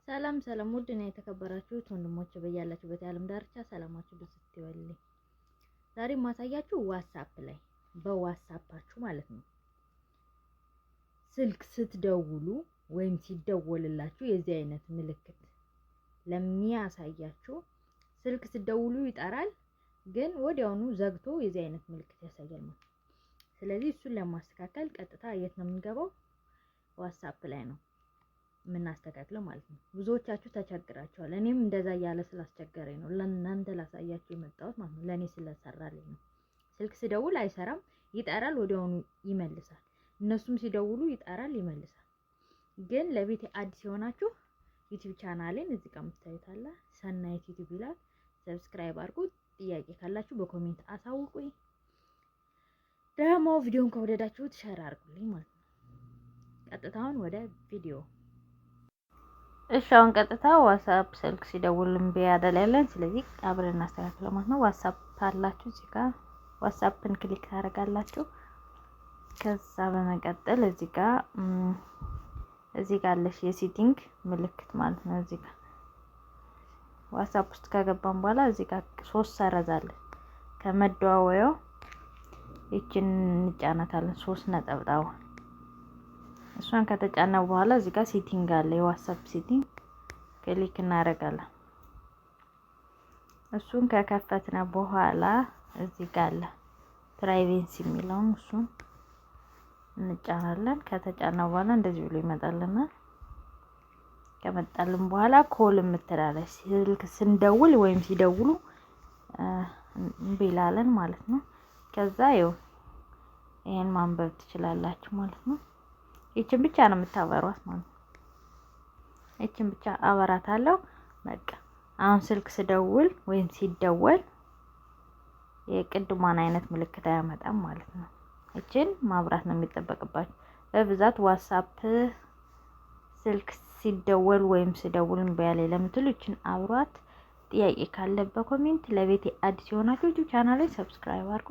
ሰላም ሰላም ውድ ነው የተከበራችሁት ወንድሞች በያላችሁበት የዓለም ዳርቻ ሰላማችሁ ብዝት ይበልልኝ። ዛሬ ማሳያችሁ ዋትስአፕ ላይ በዋትስአፓችሁ ማለት ነው ስልክ ስትደውሉ ወይም ሲደወልላችሁ የዚህ አይነት ምልክት ለሚያሳያችሁ ስልክ ስትደውሉ ይጠራል፣ ግን ወዲያውኑ ዘግቶ የዚህ አይነት ምልክት ያሳያል ማለት። ስለዚህ እሱን ለማስተካከል ቀጥታ የት ነው የምንገባው? ዋትስአፕ ላይ ነው የምናስተካክለው ማለት ነው። ብዙዎቻችሁ ተቸግራችኋል። እኔም እንደዛ ያለ ስላስቸገረኝ ነው ለእናንተ ላሳያችሁ የመጣሁት ማለት ነው። ለኔ ስለሰራልኝ ነው። ስልክ ሲደውል አይሰራም፣ ይጠራል፣ ወዲያውኑ ይመልሳል። እነሱም ሲደውሉ ይጠራል፣ ይመልሳል። ግን ለቤቴ አዲስ የሆናችሁ ዩቲዩብ ቻናሌን እዚህ ጋር የምታዩት ሰናይት ዩቲዩብ ይላል። ሰብስክራይብ አድርጉ። ጥያቄ ካላችሁ በኮሜንት አሳውቁኝ። ደግሞ ቪዲዮን ከወደዳችሁት ሼር አድርጉልኝ ማለት ነው። ቀጥታውን ወደ ቪዲዮ እሺ። አሁን ቀጥታ ዋትስአፕ ስልክ ሲደውል እምቢ ያደላለን። ስለዚህ አብረን እናስተካክለው ማለት ነው። ዋትስአፕ አላችሁ እዚህ ጋር ዋትስአፕን ክሊክ ታደርጋላችሁ። ከዛ በመቀጠል እዚህ ጋር አለሽ የሴቲንግ ምልክት ማለት ነው። እዚህ ጋር ዋትስአፕ ውስጥ ከገባን በኋላ እዚህ ጋር 3 ሰረዛለ ከመደዋወያው ይችን እንጫናታለን 3 ነጠብጣው። እሷን ከተጫነ በኋላ እዚህ ጋር ሴቲንግ አለ፣ የዋትስአፕ ሴቲንግ ክሊክ እናደርጋለን። እሱን ከከፈትነ በኋላ እዚህ ጋር አለ ፕራይቬሲ የሚለውን እሱን እንጫናለን። ከተጫነ በኋላ እንደዚህ ብሎ ይመጣልናል። ከመጣልን በኋላ ኮል የምትላለች ስልክ ስንደውል ወይም ሲደውሉ እንብላለን ማለት ነው። ከዛ ይሄን ማንበብ ትችላላችሁ ማለት ነው። ይችን ብቻ ነው የምታበሯት ማለት ነው። ይችን ብቻ አበራታለሁ። በቃ አሁን ስልክ ስደውል ወይም ሲደወል የቅድሟን አይነት ምልክት አያመጣም ማለት ነው። ይችን ማብራት ነው የሚጠበቅባችሁ። በብዛት ዋትስአፕ ስልክ ሲደወል ወይም ሲደውል በያለ ለምትሉ ይችን አብሯት። ጥያቄ ካለ በኮሜንት። ለቤቴ አዲስ የሆናችሁ ዩቲዩብ ቻናሌ ሰብስክራይብ አድርጉ።